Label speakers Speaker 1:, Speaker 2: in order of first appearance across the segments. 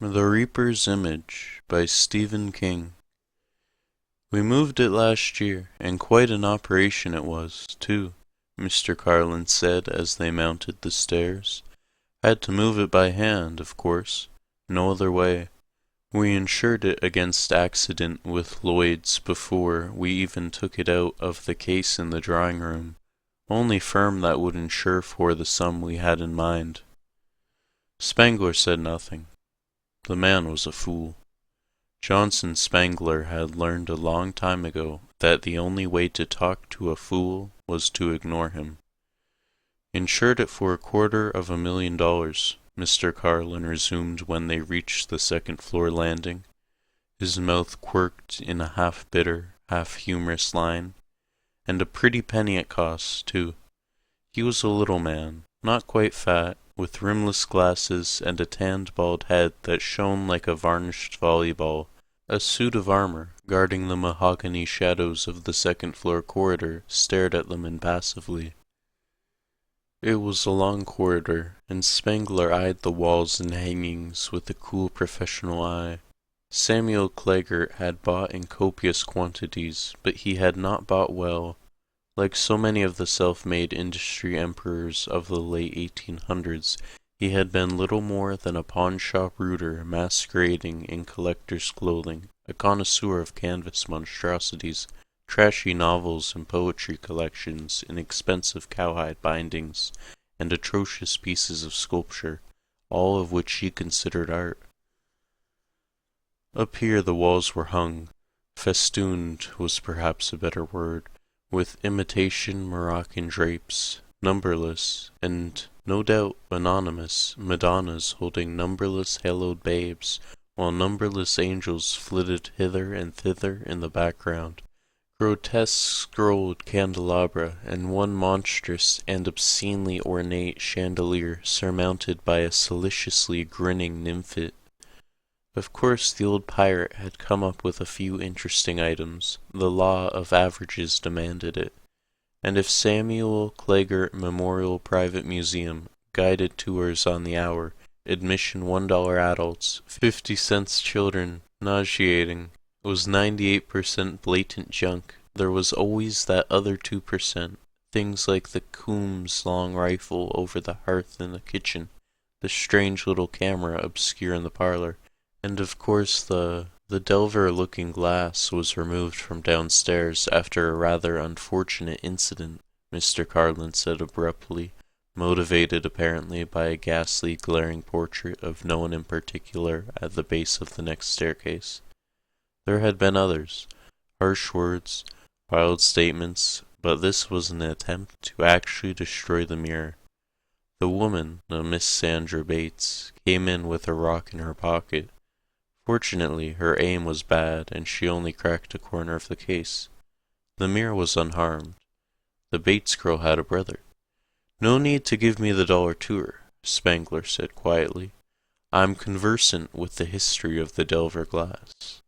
Speaker 1: The Reaper's Image by Stephen King. We moved it last year, and quite an operation it was, too, Mr. Carlin said as they mounted the stairs. Had to move it by hand, of course. No other way. We insured it against accident with Lloyd's before we even took it out of the case in the drawing room. Only firm that would insure for the sum we had in mind. Spangler said nothing. The man was a fool. Johnson Spangler had learned a long time ago that the only way to talk to a fool was to ignore him. Insured it for $250,000, Mr. Carlin resumed when they reached the second-floor landing. His mouth quirked in a half-bitter, half-humorous line. And a pretty penny it cost, too. He was a little man, not quite fat, with rimless glasses and a tanned bald head that shone like a varnished volleyball. A suit of armor, guarding the mahogany shadows of the second-floor corridor, stared at them impassively. It was a long corridor, and Spangler eyed the walls and hangings with a cool professional eye. Samuel Claggart had bought in copious quantities, but he had not bought well. Like so many of the self-made industry emperors of the late 1800s, he had been little more than a pawn-shop rooter masquerading in collector's clothing, a connoisseur of canvas monstrosities, trashy novels and poetry collections in expensive cowhide bindings, and atrocious pieces of sculpture, all of which he considered art. Up here the walls were hung, festooned was perhaps a better word, with imitation Moroccan drapes, numberless, and no doubt anonymous, Madonnas holding numberless haloed babes, while numberless angels flitted hither and thither in the background, grotesque scrolled candelabra, and one monstrous and obscenely ornate chandelier surmounted by a salaciously grinning nymphet. Of course the old pirate had come up with a few interesting items. The law of averages demanded it. And if Samuel Claggart Memorial Private Museum, guided tours on the hour, admission $1 adults, 50 cents children, nauseating, was 98% blatant junk, there was always that other 2%, things like the Coombs long rifle over the hearth in the kitchen, the strange little camera obscure in the parlor, and of course the Delver-looking glass was removed from downstairs after a rather unfortunate incident, Mr. Carlin said abruptly, motivated apparently by a ghastly glaring portrait of no one in particular at the base of the next staircase. There had been others, harsh words, wild statements, but this was an attempt to actually destroy the mirror. The woman, a Miss Sandra Bates, came in with a rock in her pocket. Fortunately, her aim was bad, and she only cracked a corner of the case. The mirror was unharmed. The Bates girl had a brother. "No need to give me the dollar tour," Spangler said quietly. "I'm conversant with the history of the Delver glass."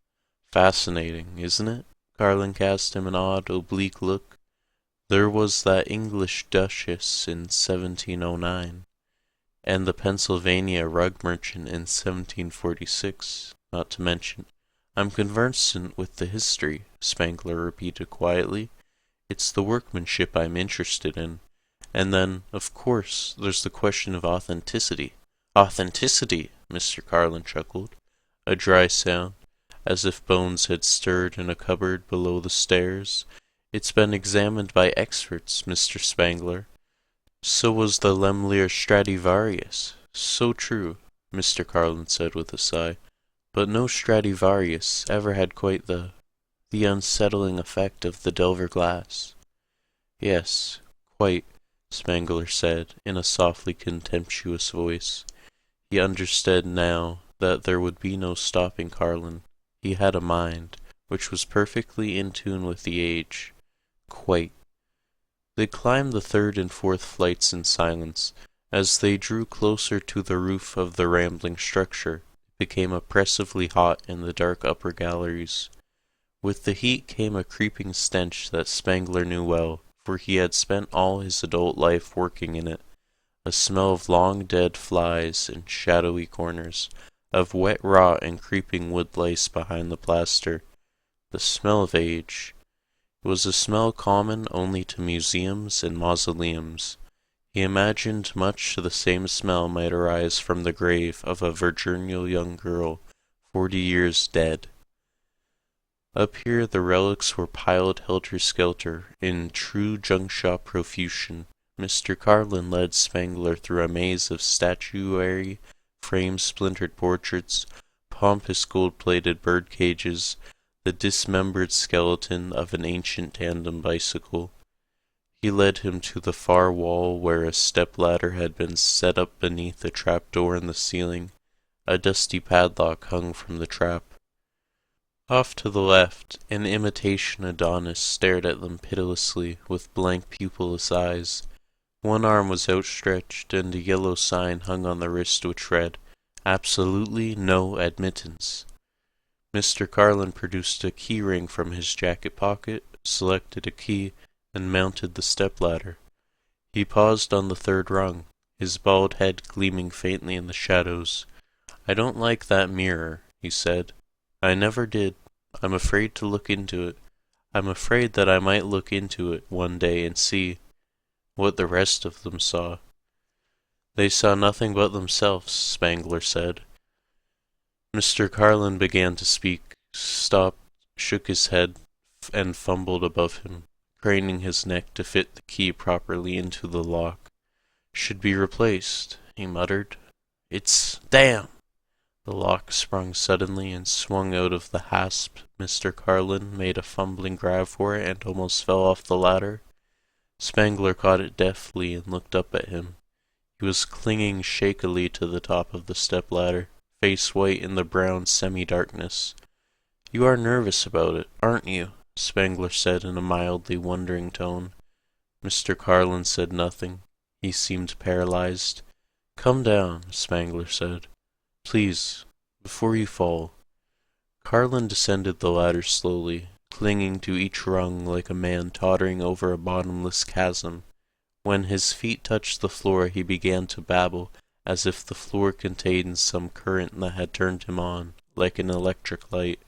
Speaker 1: "Fascinating, isn't it?" Carlin cast him an odd, oblique look. "There was that English Duchess in 1709, and the Pennsylvania rug merchant in 1746. Not to mention, I'm conversant with the history," Spangler repeated quietly. "It's the workmanship I'm interested in. And then, of course, there's the question of authenticity." "Authenticity!" Mr. Carlin chuckled, a dry sound, as if bones had stirred in a cupboard below the stairs. "It's been examined by experts, Mr. Spangler. So was the Lemlear Stradivarius." "So true," Mr. Carlin said with a sigh. "But no Stradivarius ever had quite the unsettling effect of the Delver glass." "Yes, quite," Spangler said, in a softly contemptuous voice. He understood now that there would be no stopping Carlin. He had a mind which was perfectly in tune with the age. "Quite." They climbed the third and fourth flights in silence. As they drew closer to the roof of the rambling structure, it became oppressively hot in the dark upper galleries. With the heat came a creeping stench that Spangler knew well, for he had spent all his adult life working in it, a smell of long dead flies in shadowy corners, of wet rot and creeping wood-lice behind the plaster. The smell of age. It was a smell common only to museums and mausoleums. He imagined much the same smell might arise from the grave of a virginal young girl, 40 years dead. Up here the relics were piled helter-skelter, in true junk-shop profusion. Mr. Carlin led Spangler through a maze of statuary, frame-splintered portraits, pompous gold-plated bird cages, the dismembered skeleton of an ancient tandem bicycle. He led him to the far wall where a step-ladder had been set up beneath a trapdoor in the ceiling. A dusty padlock hung from the trap. Off to the left, an imitation Adonis stared at them pitilessly with blank pupilless eyes. One arm was outstretched, and a yellow sign hung on the wrist which read, "Absolutely no admittance." Mr. Carlin produced a key ring from his jacket pocket, selected a key, and mounted the step-ladder. He paused on the third rung, his bald head gleaming faintly in the shadows. "I don't like that mirror," he said. "I never did. I'm afraid to look into it. I'm afraid that I might look into it one day and see what the rest of them saw." "They saw nothing but themselves," Spangler said. Mr. Carlin began to speak, stopped, shook his head, and fumbled above him, craning his neck to fit the key properly into the lock. "Should be replaced," he muttered. "It's damn!" The lock sprung suddenly and swung out of the hasp. Mr. Carlin made a fumbling grab for it and almost fell off the ladder. Spangler caught it deftly and looked up at him. He was clinging shakily to the top of the step-ladder, face white in the brown semi-darkness. "You are nervous about it, aren't you?" Spangler said in a mildly wondering tone. Mr. Carlin said nothing. He seemed paralyzed. "Come down," Spangler said. "Please, before you fall." Carlin descended the ladder slowly, clinging to each rung like a man tottering over a bottomless chasm. When his feet touched the floor he began to babble, as if the floor contained some current that had turned him on, like an electric light.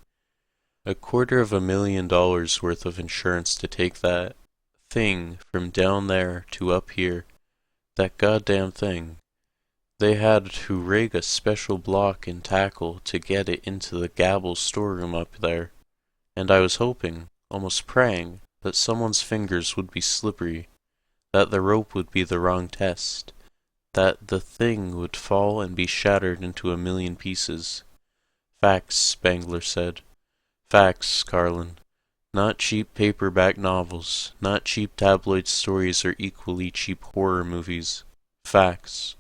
Speaker 1: $250,000 worth of insurance to take that thing from down there to up here. That goddamn thing. They had to rig a special block and tackle to get it into the Gabble storeroom up there, and I was hoping, almost praying, that someone's fingers would be slippery, that the rope would be the wrong test, that the thing would fall and be shattered into a million pieces. "Facts," Spangler said. "Facts, Carlin. Not cheap paperback novels, not cheap tabloid stories or equally cheap horror movies. Facts.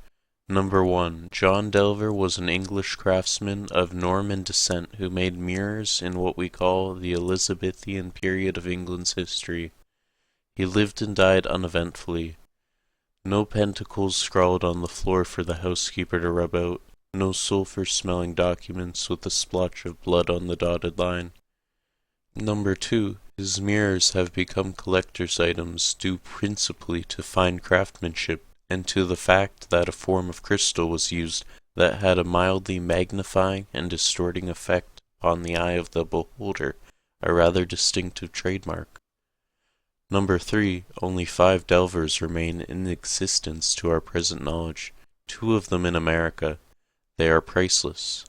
Speaker 1: Number 1. John Delver was an English craftsman of Norman descent who made mirrors in what we call the Elizabethan period of England's history. He lived and died uneventfully. No pentacles scrawled on the floor for the housekeeper to rub out, no sulphur-smelling documents with a splotch of blood on the dotted line. Number 2. His mirrors have become collector's items due principally to fine craftsmanship, and to the fact that a form of crystal was used that had a mildly magnifying and distorting effect upon the eye of the beholder, a rather distinctive trademark. Number 3. Only 5 Delvers remain in existence to our present knowledge, 2 of them in America. They are priceless.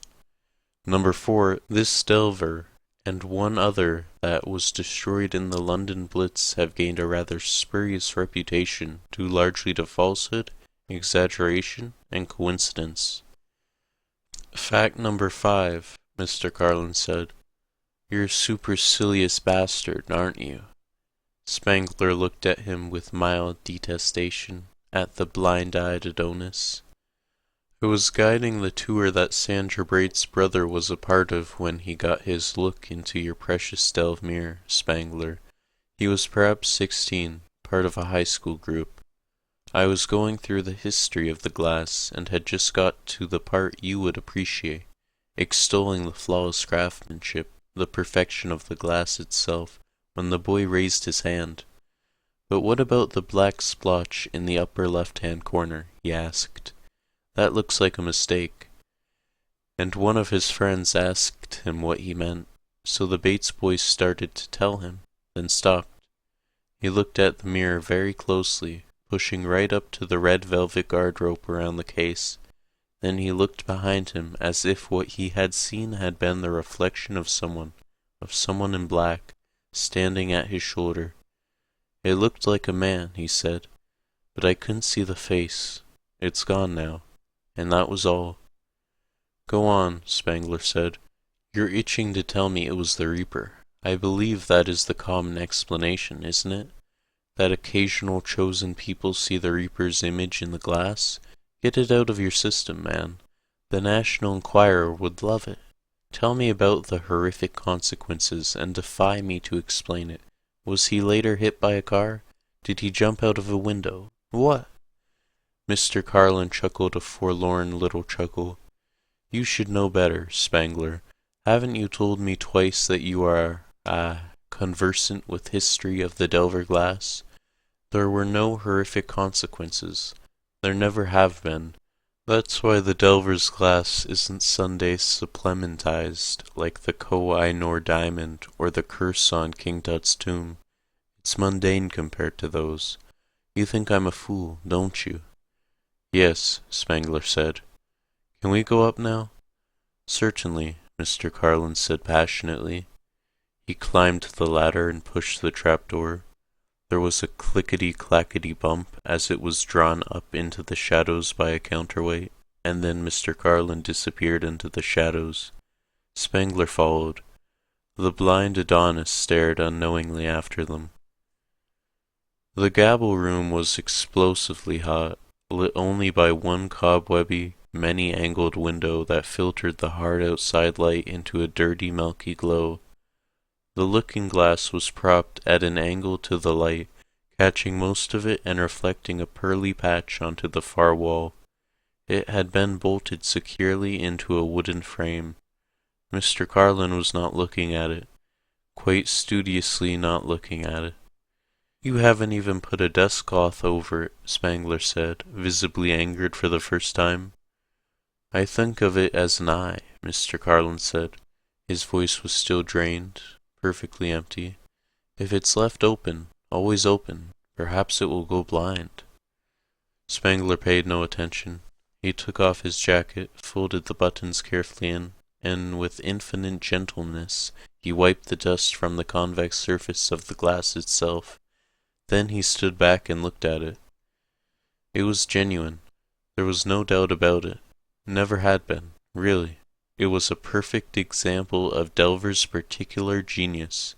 Speaker 1: Number 4. This Delver and one other that was destroyed in the London Blitz have gained a rather spurious reputation due largely to falsehood, exaggeration, and coincidence. Fact number 5, Mr. Carlin said. "You're a supercilious bastard, aren't you?" Spangler looked at him with mild detestation, at the blind-eyed Adonis. "I was guiding the tour that Sandra Braid's brother was a part of when he got his look into your precious delve mirror, Spangler. He was perhaps 16, part of a high school group. I was going through the history of the glass, and had just got to the part you would appreciate, extolling the flawless craftsmanship, the perfection of the glass itself, when the boy raised his hand. 'But what about the black splotch in the upper left-hand corner?' he asked. 'That looks like a mistake.' and one of his friends asked him what he meant, so the Bates boy started to tell him, then stopped. He looked at the mirror very closely, pushing right up to the red velvet guard rope around the case. Then he looked behind him as if what he had seen had been the reflection of someone in black, standing at his shoulder. It looked like a man, he said, but I couldn't see the face. It's gone now. And that was all. Go on, Spangler said. You're itching to tell me it was the Reaper. I believe that is the common explanation, isn't it? That occasional chosen people see the Reaper's image in the glass? Get it out of your system, man. The National Enquirer would love it. Tell me about the horrific consequences and defy me to explain it. Was he later hit by a car? Did he jump out of a window? What? Mr. Carlin chuckled a forlorn little chuckle. You should know better, Spangler. Haven't you told me twice that you are, conversant with history of the Delver glass? There were no horrific consequences. There never have been. That's why the Delver's glass isn't Sunday supplementized like the Koh-i-Noor diamond or the curse on King Tut's tomb. It's mundane compared to those. You think I'm a fool, don't you? Yes, Spangler said. Can we go up now? Certainly, Mr. Carlin said passionately. He climbed the ladder and pushed the trapdoor. There was a clickety-clackety bump as it was drawn up into the shadows by a counterweight, and then Mr. Carlin disappeared into the shadows. Spangler followed. The blind Adonis stared unknowingly after them. The gabble room was explosively hot, lit only by one cobwebby, many-angled window that filtered the hard outside light into a dirty, milky glow. The looking-glass was propped at an angle to the light, catching most of it and reflecting a pearly patch onto the far wall. It had been bolted securely into a wooden frame. Mr. Carlin was not looking at it, quite studiously not looking at it. You haven't even put a dust cloth over it, Spangler said, visibly angered for the first time. I think of it as an eye, Mr. Carlin said. His voice was still drained, perfectly empty. If it's left open, always open, perhaps it will go blind. Spangler paid no attention. He took off his jacket, folded the buttons carefully in, and with infinite gentleness he wiped the dust from the convex surface of the glass itself. Then he stood back and looked at it. It was genuine. There was no doubt about it. Never had been, really. It was a perfect example of Delver's particular genius.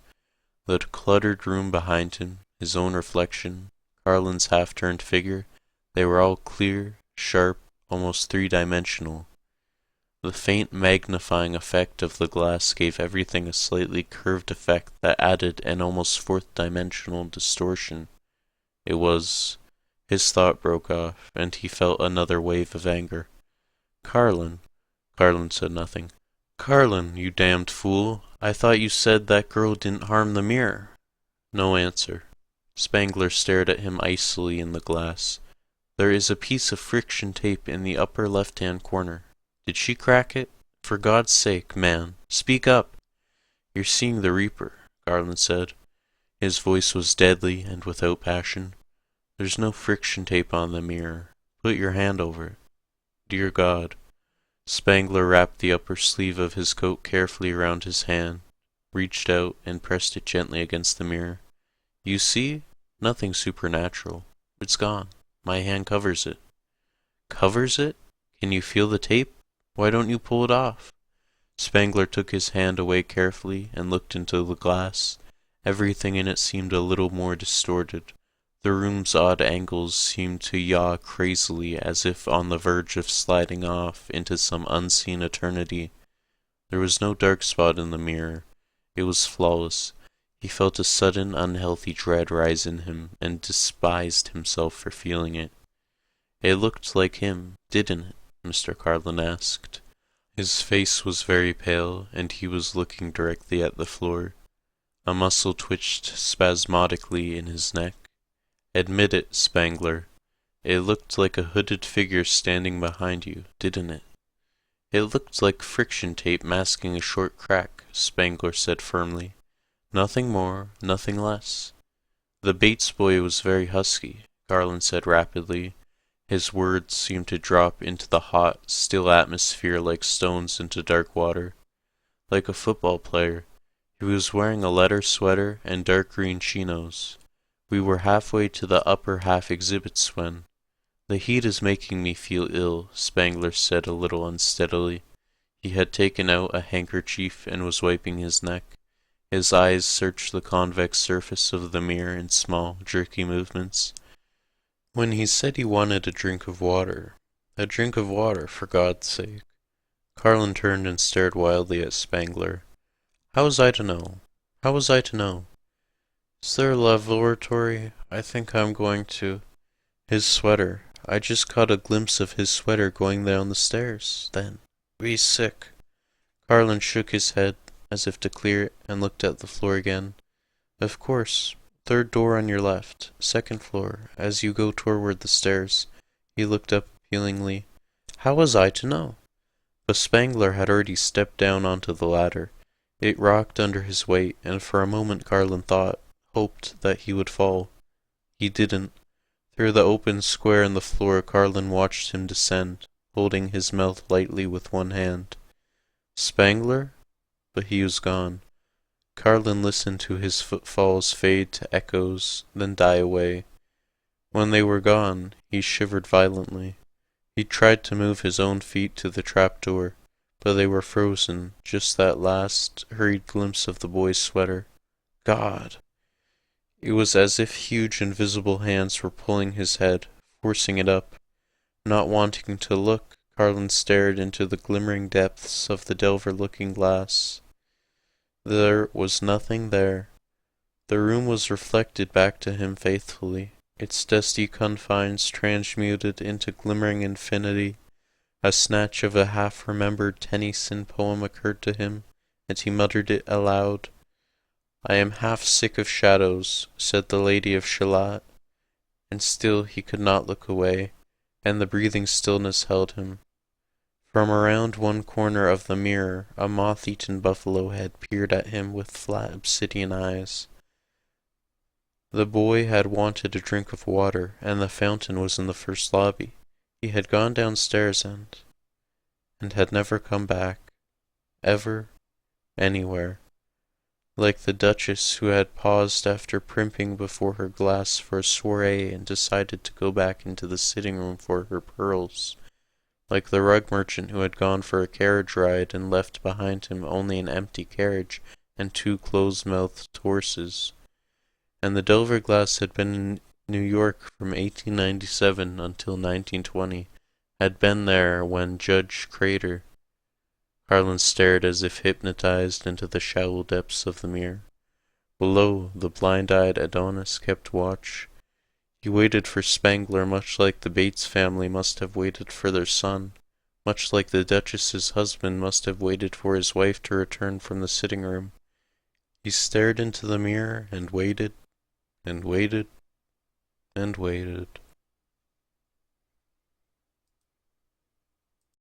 Speaker 1: The cluttered room behind him, his own reflection, Carlin's half-turned figure, they were all clear, sharp, almost three-dimensional. The faint magnifying effect of the glass gave everything a slightly curved effect that added an almost fourth-dimensional distortion. It was... His thought broke off, and he felt another wave of anger. Carlin said nothing. Carlin, you damned fool! I thought you said that girl didn't harm the mirror. No answer. Spangler stared at him icily in the glass. There is a piece of friction tape in the upper left-hand corner. Did she crack it? For God's sake, man, speak up! You're seeing the Reaper, Carlin said. His voice was deadly and without passion. There's no friction tape on the mirror. Put your hand over it. Dear God. Spangler wrapped the upper sleeve of his coat carefully around his hand, reached out and pressed it gently against the mirror. You see? Nothing supernatural. It's gone. My hand covers it. Covers it? Can you feel the tape? Why don't you pull it off? Spangler took his hand away carefully and looked into the glass. Everything in it seemed a little more distorted. The room's odd angles seemed to yaw crazily as if on the verge of sliding off into some unseen eternity. There was no dark spot in the mirror. It was flawless. He felt a sudden unhealthy dread rise in him and despised himself for feeling it. It looked like him, didn't it? Mr. Carlin asked. His face was very pale, and he was looking directly at the floor. A muscle twitched spasmodically in his neck. Admit it, Spangler. It looked like a hooded figure standing behind you, didn't it? It looked like friction tape masking a short crack, Spangler said firmly. Nothing more, nothing less. The Bates boy was very husky, Garland said rapidly. His words seemed to drop into the hot, still atmosphere like stones into dark water. Like a football player. He was wearing a leather sweater and dark green chinos. We were halfway to the upper half exhibits when— "The heat is making me feel ill," Spangler said a little unsteadily. He had taken out a handkerchief and was wiping his neck. His eyes searched the convex surface of the mirror in small, jerky movements. "When he said he wanted a drink of water, for God's sake." Carlin turned and stared wildly at Spangler. "How was I to know? How was I to know? Is there a laboratory? I think I'm going to— His sweater. I just caught a glimpse of his sweater going down the stairs. Then. Be sick." Carlin shook his head, as if to clear it, and looked at the floor again. "Of course. Third door on your left. Second floor, as you go toward the stairs." He looked up appealingly. "How was I to know?" But Spangler had already stepped down onto the ladder. It rocked under his weight, and for a moment Carlin hoped that he would fall. He didn't. Through the open square in the floor, Carlin watched him descend, holding his mouth lightly with one hand. Spangler? But he was gone. Carlin listened to his footfalls fade to echoes, then die away. When they were gone, he shivered violently. He tried to move his own feet to the trapdoor, but they were frozen, just that last, hurried glimpse of the boy's sweater. God! It was as if huge invisible hands were pulling his head, forcing it up. Not wanting to look, Carlin stared into the glimmering depths of the Delver looking-glass. There was nothing there. The room was reflected back to him faithfully, its dusty confines transmuted into glimmering infinity. A snatch of a half-remembered Tennyson poem occurred to him, and he muttered it aloud. "I am half sick of shadows," said the Lady of Shalott. And still he could not look away, and the breathing stillness held him. From around one corner of the mirror, a moth-eaten buffalo head peered at him with flat obsidian eyes. The boy had wanted a drink of water, and the fountain was in the first lobby. He had gone downstairs and had never come back. Ever. Anywhere. Like the Duchess who had paused after primping before her glass for a soiree and decided to go back into the sitting room for her pearls. Like the rug merchant who had gone for a carriage ride and left behind him only an empty carriage and two close-mouthed horses. And the Delver glass had been in New York from 1897 until 1920, had been there when Judge Crater— Carlin stared as if hypnotized into the shallow depths of the mirror. Below, the blind-eyed Adonis kept watch. He waited for Spangler much like the Bates family must have waited for their son, much like the Duchess's husband must have waited for his wife to return from the sitting room. He stared into the mirror and waited, and waited, and waited.